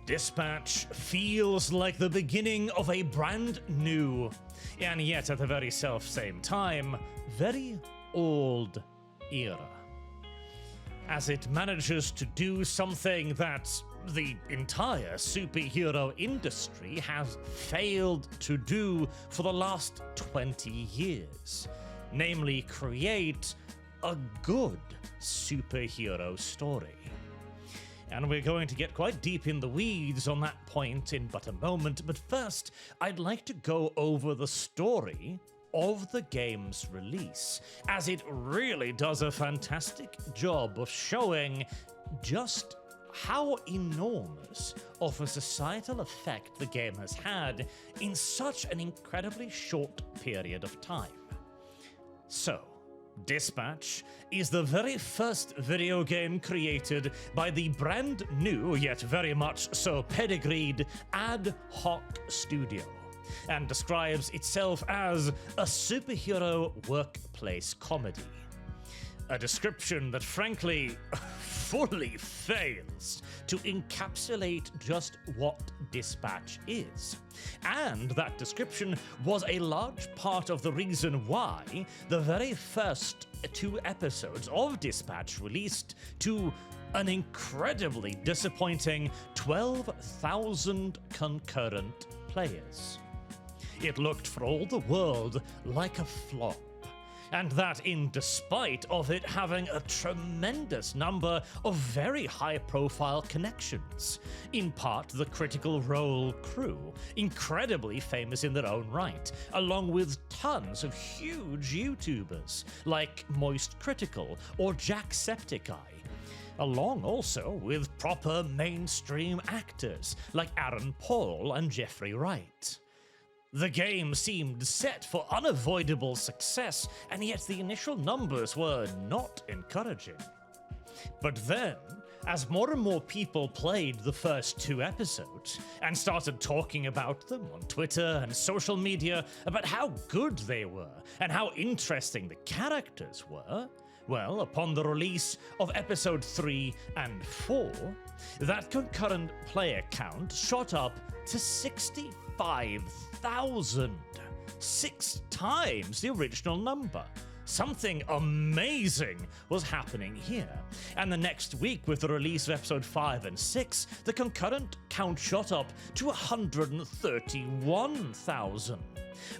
Dispatch feels like the beginning of a brand new, and yet at the very self-same time, very old era. As it manages to do something that the entire superhero industry has failed to do for the last 20 years, namely create a good superhero story. And we're going to get quite deep in the weeds on that point in but a moment, but first, I'd like to go over the story of the game's release, as it really does a fantastic job of showing just how enormous of a societal effect the game has had in such an incredibly short period of time. So, Dispatch is the very first video game created by the brand new, yet very much so pedigreed, Ad Hoc Studio, and describes itself as a superhero workplace comedy. A description that frankly fully fails to encapsulate just what Dispatch is. And that description was a large part of the reason why the very first 2 episodes of Dispatch released to an incredibly disappointing 12,000 concurrent players. It looked for all the world like a flop. And that in despite of it having a tremendous number of very high-profile connections. In part, the Critical Role crew, incredibly famous in their own right, along with tons of huge YouTubers, like Moist Critical or Jacksepticeye, along also with proper mainstream actors, like Aaron Paul and Jeffrey Wright. The game seemed set for unavoidable success, and yet the initial numbers were not encouraging. But then, as more and more people played the first 2 episodes, and started talking about them on Twitter and social media about how good they were, and how interesting the characters were, well, upon the release of episode 3 and 4, that concurrent player count shot up to 65,000, 6 times the original number. Something amazing was happening here. And the next week, with the release of episode 5 and 6, the concurrent count shot up to 131,000,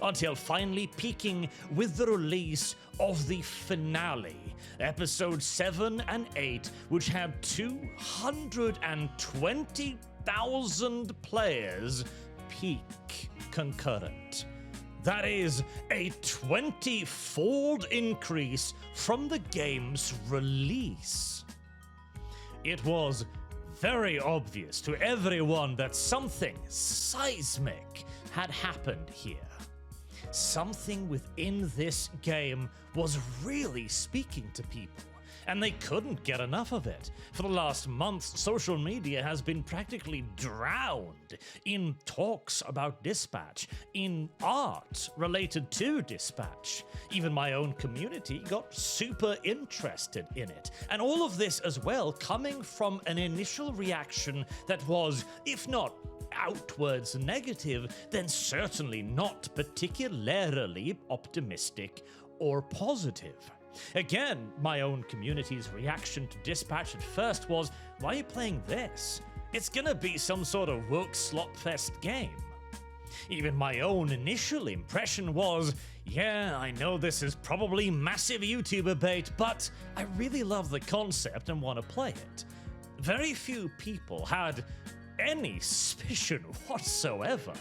until finally peaking with the release of the finale, episode 7 and 8, which had 220,000 players peak concurrent. That is a 20-fold increase from the game's release. It was very obvious to everyone that something seismic had happened here. Something within this game was really speaking to people, and they couldn't get enough of it. For the last month, social media has been practically drowned in talks about Dispatch, in art related to Dispatch. Even my own community got super interested in it. And all of this as well coming from an initial reaction that was, if not outwards negative, then certainly not particularly optimistic or positive. Again, my own community's reaction to Dispatch at first was, why are you playing this? It's gonna be some sort of woke slopfest game. Even my own initial impression was, yeah, I know this is probably massive YouTuber bait, but I really love the concept and want to play it. Very few people had any suspicion whatsoever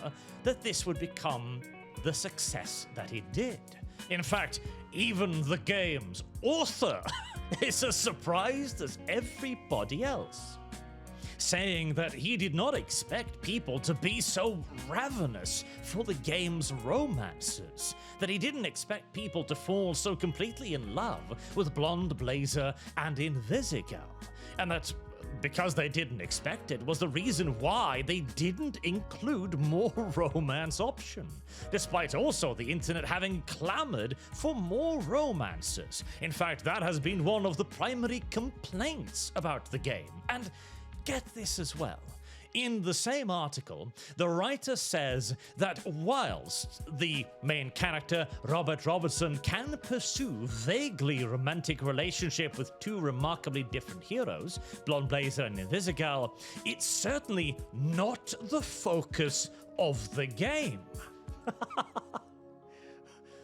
that this would become the success that it did. In fact, even the game's author is as surprised as everybody else, saying that he did not expect people to be so ravenous for the game's romances, that he didn't expect people to fall so completely in love with Blonde Blazer and Invisigirl, and that because they didn't expect it was the reason why they didn't include more romance option, despite also the internet having clamored for more romances. In fact, that has been one of the primary complaints about the game. And get this as well. In the same article, the writer says that whilst the main character, Robert Robertson, can pursue vaguely romantic relationship with two remarkably different heroes, Blonde Blazer and Invisigirl, it's certainly not the focus of the game.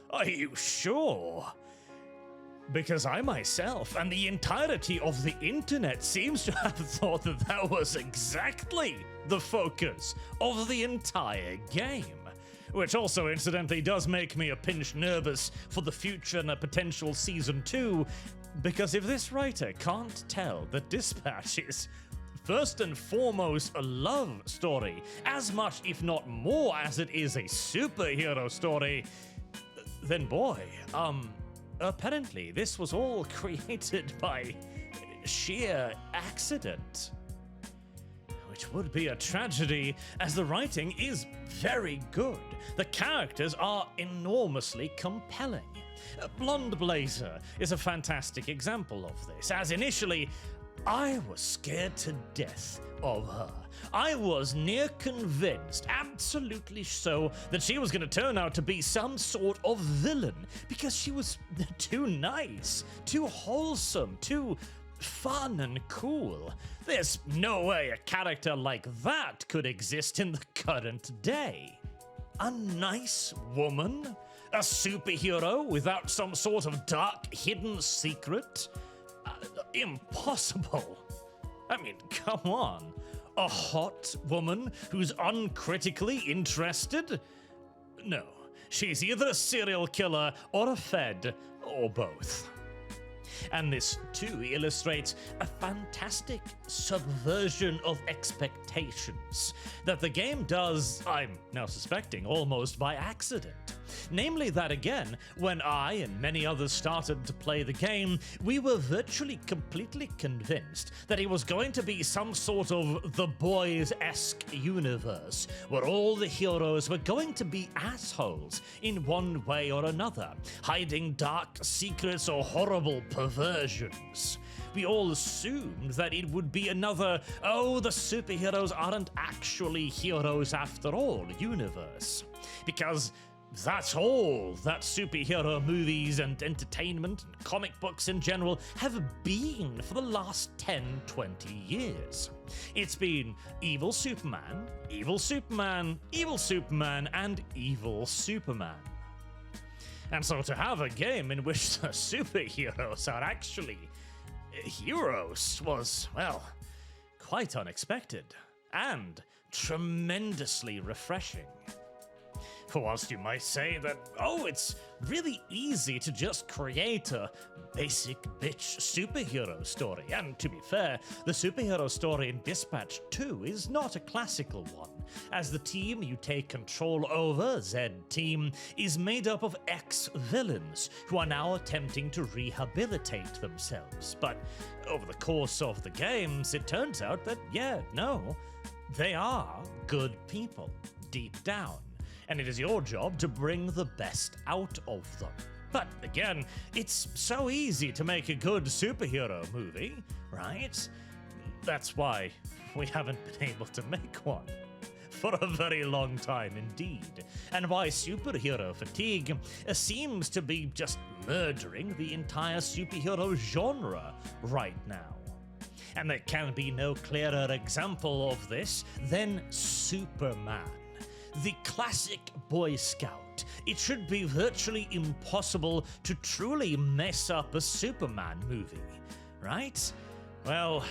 Are you sure? Because I myself and the entirety of the internet seems to have thought that that was exactly the focus of the entire game. Which also incidentally does make me a pinch nervous for the future and a potential season 2, because if this writer can't tell that Dispatch is first and foremost a love story, as much if not more as it is a superhero story, then boy, apparently this was all created by sheer accident. Which would be a tragedy, as the writing is very good. The characters are enormously compelling. Blonde Blazer is a fantastic example of this, as initially, I was scared to death of her. I was near convinced, absolutely so, that she was going to turn out to be some sort of villain because she was too nice, too wholesome, too fun and cool. There's no way a character like that could exist in the current day. A nice woman? A superhero without some sort of dark hidden secret? Impossible. I mean, come on. A hot woman who's uncritically interested? No, she's either a serial killer or a fed, or both. And this too illustrates a fantastic subversion of expectations that the game does, I'm now suspecting, almost by accident. Namely that again, when I and many others started to play the game, we were virtually completely convinced that it was going to be some sort of The Boys-esque universe, where all the heroes were going to be assholes in one way or another, hiding dark secrets or horrible perversions. We all assumed that it would be another, oh, the superheroes aren't actually heroes after all universe. Because that's all that superhero movies and entertainment and comic books in general have been for the last 10, 20 years. It's been evil Superman, evil Superman, evil Superman, and evil Superman. And so to have a game in which the superheroes are actually heroes was, well, quite unexpected and tremendously refreshing. For whilst you might say that, oh, it's really easy to just create a basic bitch superhero story, and to be fair, the superhero story in Dispatch 2 is not a classical one, as the team you take control over, Z-Team, is made up of ex-villains who are now attempting to rehabilitate themselves. But over the course of the games, it turns out that, yeah, no, they are good people, deep down. And it is your job to bring the best out of them. But again, it's so easy to make a good superhero movie, right? That's why we haven't been able to make one for a very long time indeed, and why superhero fatigue seems to be just murdering the entire superhero genre right now. And there can be no clearer example of this than Superman. The classic Boy Scout. It should be virtually impossible to truly mess up a Superman movie, right? Well,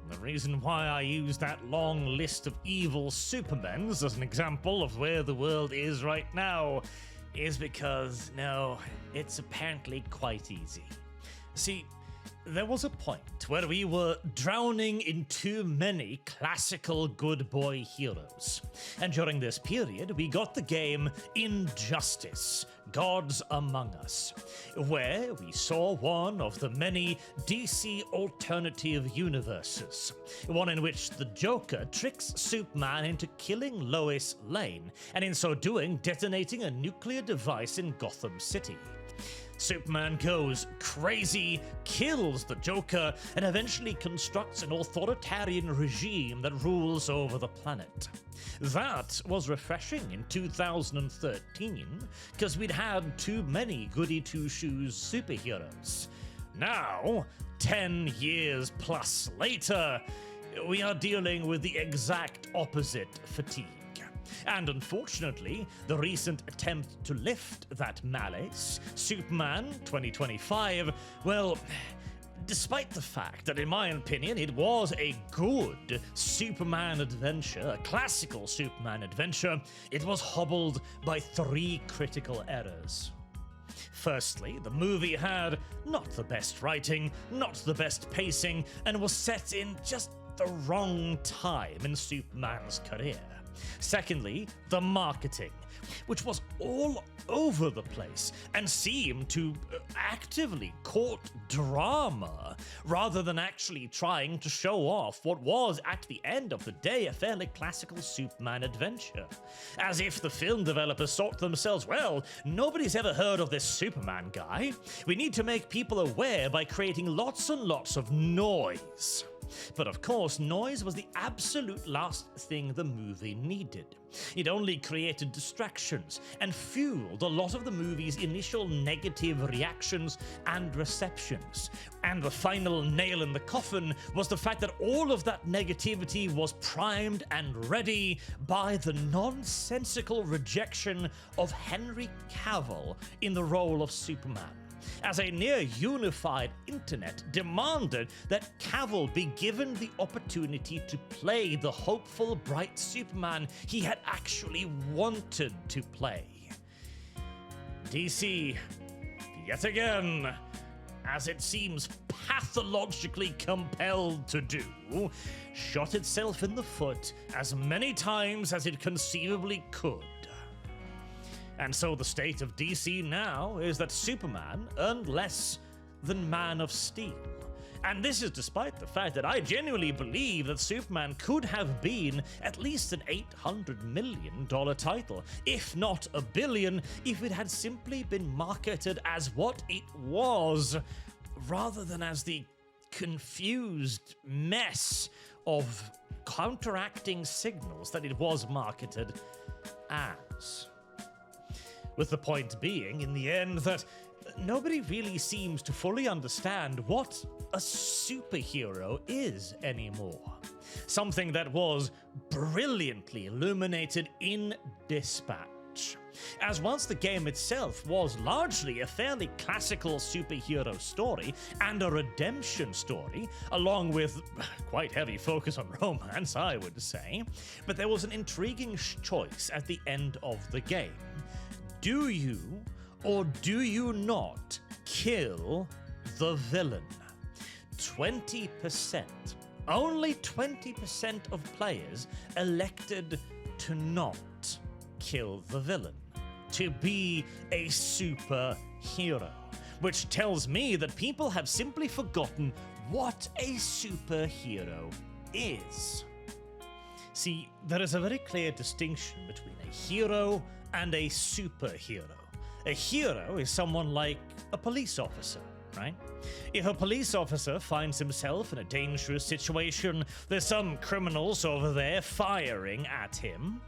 the reason why I use that long list of evil Supermens as an example of where the world is right now is because, no, it's apparently quite easy. See, there was a point where we were drowning in too many classical good boy heroes. And during this period, we got the game Injustice, Gods Among Us, where we saw one of the many DC alternative universes, one in which the Joker tricks Superman into killing Lois Lane, and in so doing, detonating a nuclear device in Gotham City. Superman goes crazy, kills the Joker, and eventually constructs an authoritarian regime that rules over the planet. That was refreshing in 2013, because we'd had too many goody two-shoes superheroes. Now, 10 years plus later, we are dealing with the exact opposite fatigue. And unfortunately, the recent attempt to lift that malaise, Superman 2025, well, despite the fact that in my opinion it was a good Superman adventure, a classical Superman adventure, it was hobbled by 3 critical errors. Firstly, the movie had not the best writing, not the best pacing, and was set in just the wrong time in Superman's career. Secondly, the marketing, which was all over the place and seemed to actively court drama rather than actually trying to show off what was, at the end of the day, a fairly classical Superman adventure. As if the film developers thought to themselves, well, nobody's ever heard of this Superman guy. We need to make people aware by creating lots and lots of noise. But of course, noise was the absolute last thing the movie needed. It only created distractions and fueled a lot of the movie's initial negative reactions and receptions. And the final nail in the coffin was the fact that all of that negativity was primed and ready by the nonsensical rejection of Henry Cavill in the role of Superman, as a near-unified internet demanded that Cavill be given the opportunity to play the hopeful, bright Superman he had actually wanted to play. DC, yet again, as it seems pathologically compelled to do, shot itself in the foot as many times as it conceivably could. And so the state of DC now is that Superman earned less than Man of Steel. And this is despite the fact that I genuinely believe that Superman could have been at least an $800 million title, if not a billion, if it had simply been marketed as what it was, rather than as the confused mess of counteracting signals that it was marketed as. With the point being, in the end, that nobody really seems to fully understand what a superhero is anymore. Something that was brilliantly illuminated in Dispatch. As once the game itself was largely a fairly classical superhero story and a redemption story, along with quite heavy focus on romance, I would say, but there was an intriguing choice at the end of the game. Do you or do you not kill the villain? 20%, only 20% of players elected to not kill the villain, to be a superhero, which tells me that people have simply forgotten what a superhero is. See, there is a very clear distinction between a hero and a superhero. A hero is someone like a police officer, right? If a police officer finds himself in a dangerous situation, there's some criminals over there firing at him,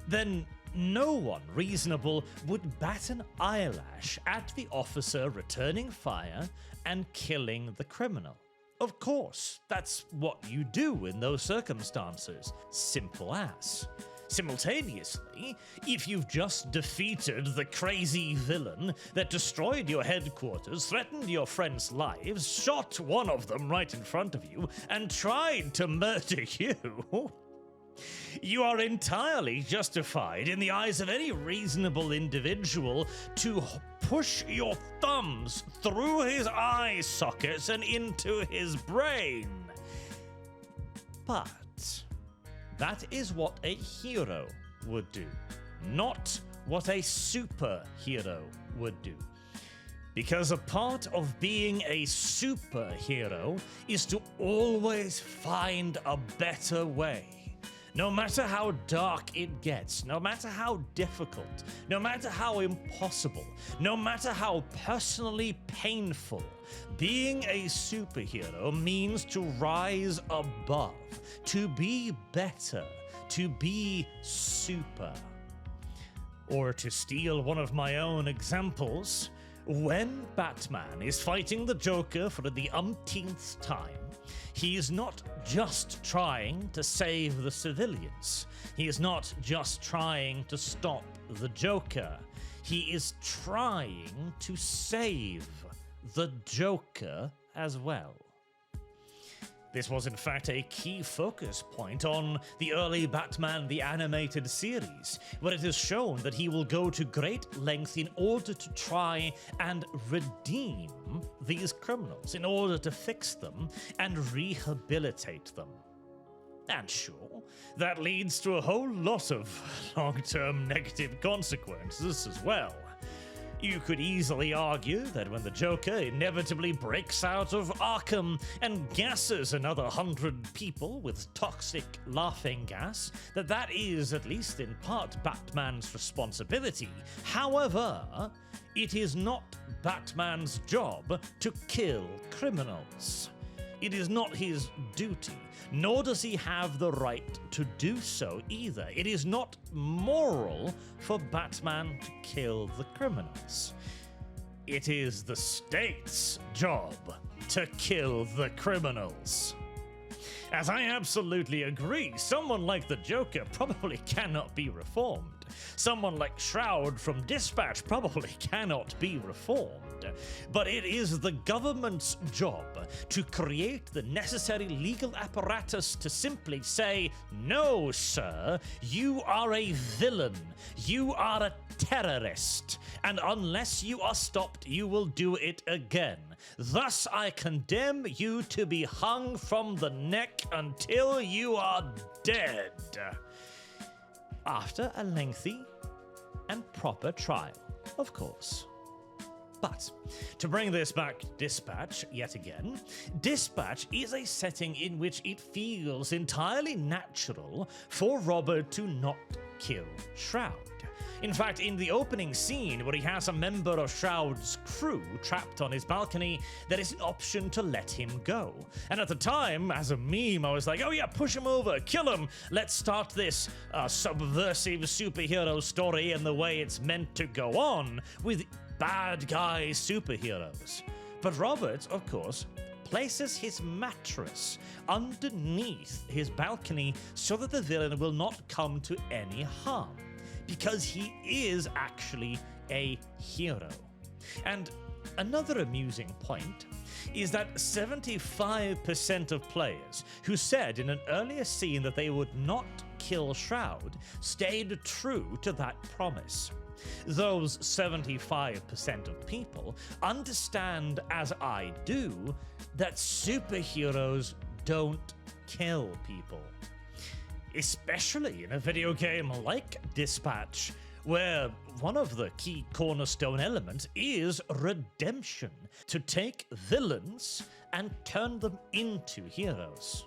then no one reasonable would bat an eyelash at the officer returning fire and killing the criminal. Of course, that's what you do in those circumstances. Simple as. Simultaneously, if you've just defeated the crazy villain that destroyed your headquarters, threatened your friends' lives, shot one of them right in front of you, and tried to murder you, you are entirely justified in the eyes of any reasonable individual to push your thumbs through his eye sockets and into his brain. But that is what a hero would do, not what a superhero would do. Because a part of being a superhero is to always find a better way. No matter how dark it gets, no matter how difficult, no matter how impossible, no matter how personally painful, being a superhero means to rise above, to be better, to be super. Or to steal one of my own examples, when Batman is fighting the Joker for the umpteenth time, he is not just trying to save the civilians. He is not just trying to stop the Joker. He is trying to save the Joker as well. This was in fact a key focus point on the early Batman the Animated Series, where it is shown that he will go to great lengths in order to try and redeem these criminals, in order to fix them and rehabilitate them. And sure, that leads to a whole lot of long-term negative consequences as well. You could easily argue that when the Joker inevitably breaks out of Arkham and gasses another 100 people with toxic laughing gas, that is, at least in part, Batman's responsibility. However, it is not Batman's job to kill criminals. It is not his duty, nor does he have the right to do so either. It is not moral for Batman to kill the criminals. It is the state's job to kill the criminals. As I absolutely agree, someone like the Joker probably cannot be reformed. Someone like Shroud from Dispatch probably cannot be reformed. But it is the government's job to create the necessary legal apparatus to simply say, no, sir, you are a villain. You are a terrorist. And unless you are stopped, you will do it again. Thus, I condemn you to be hung from the neck until you are dead. After a lengthy and proper trial, of course. But, to bring this back to Dispatch yet again, Dispatch is a setting in which it feels entirely natural for Robert to not kill Shroud. In fact, in the opening scene where he has a member of Shroud's crew trapped on his balcony, there is an option to let him go. And at the time, as a meme, I was like, oh yeah, push him over, kill him, let's start this subversive superhero story in the way it's meant to go on, with bad guy superheroes. But Robert, of course, places his mattress underneath his balcony so that the villain will not come to any harm, because he is actually a hero. And another amusing point is that 75% of players who said in an earlier scene that they would not kill Shroud stayed true to that promise. Those 75% of people understand, as I do, that superheroes don't kill people. Especially in a video game like Dispatch, where one of the key cornerstone elements is redemption, to take villains and turn them into heroes.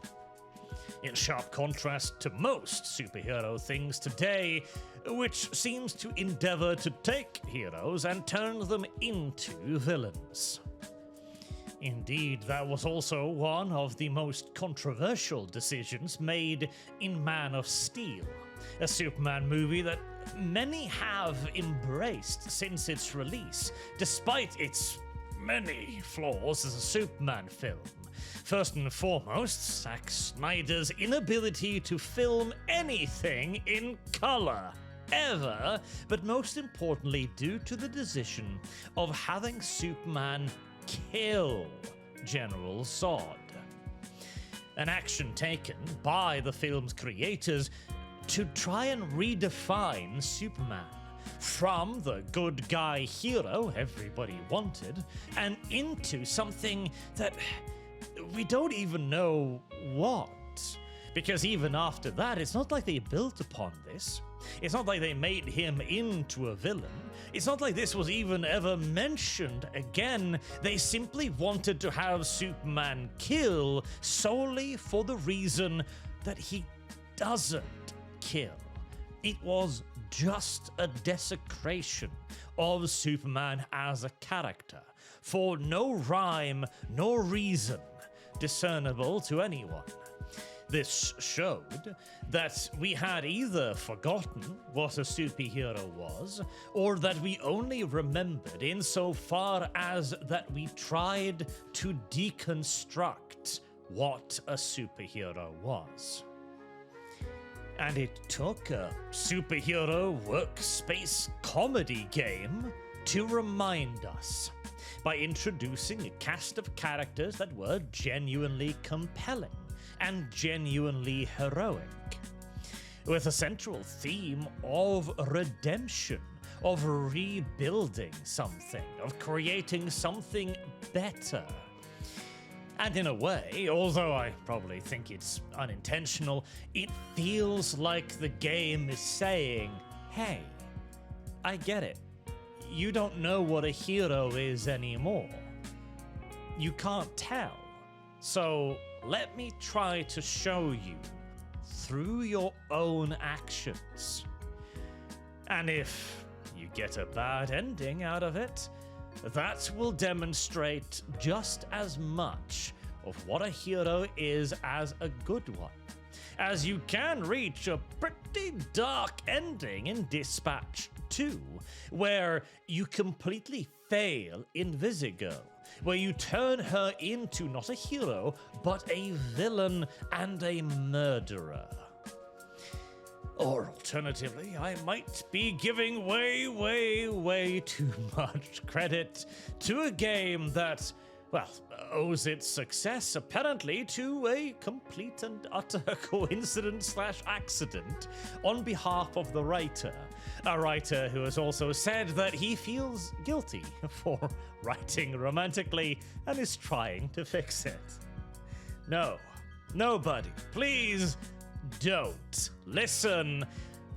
In sharp contrast to most superhero things today, which seems to endeavor to take heroes and turn them into villains. Indeed, that was also one of the most controversial decisions made in Man of Steel, a Superman movie that many have embraced since its release, despite its many flaws as a Superman film. First and foremost, Zack Snyder's inability to film anything in color, ever, but most importantly due to the decision of having Superman kill General Zod. An action taken by the film's creators to try and redefine Superman from the good guy hero everybody wanted and into something that we don't even know what. Because even after that, it's not like they built upon this. It's not like they made him into a villain. It's not like this was even ever mentioned again. They simply wanted to have Superman kill solely for the reason that he doesn't kill. It was just a desecration of Superman as a character, for no rhyme nor reason discernible to anyone. This showed that we had either forgotten what a superhero was, or that we only remembered insofar as that we tried to deconstruct what a superhero was. And it took a superhero workspace comedy game to remind us, by introducing a cast of characters that were genuinely compelling and genuinely heroic, with a central theme of redemption, of rebuilding something, of creating something better. And in a way, although I probably think it's unintentional, it feels like the game is saying, hey, I get it. You don't know what a hero is anymore. You can't tell. So let me try to show you through your own actions. And if you get a bad ending out of it, that will demonstrate just as much of what a hero is as a good one, as you can reach a pretty dark ending in Dispatch 2, where you completely fail Invisigirl, where you turn her into not a hero, but a villain and a murderer. Or alternatively, I might be giving way too much credit to a game that, well, owes its success apparently to a complete and utter coincidence / accident on behalf of the writer. A writer who has also said that he feels guilty for writing romantically and is trying to fix it. No, nobody, please don't listen.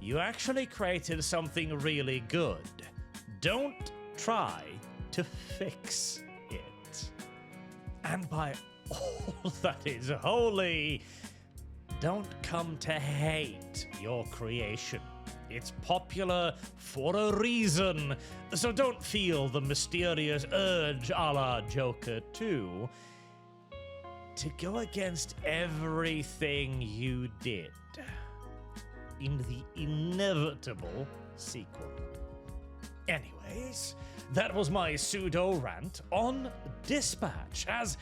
You actually created something really good. Don't try to fix it. And by all that is holy, don't come to hate your creation. It's popular for a reason, so don't feel the mysterious urge a la Joker 2 to go against everything you did in the inevitable sequel. Anyways, that was my pseudo rant on Dispatch, as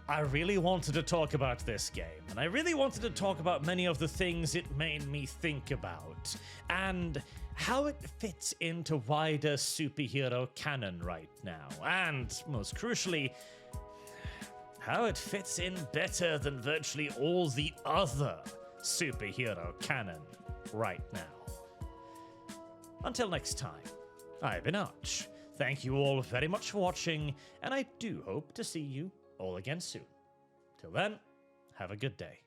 I really wanted to talk about this game, and I really wanted to talk about many of the things it made me think about, and how it fits into wider superhero canon right now, and most crucially, how it fits in better than virtually all the other superhero canon right now. Until next time, I've been Arch. Thank you all very much for watching, and I do hope to see you all again soon. Till then, have a good day.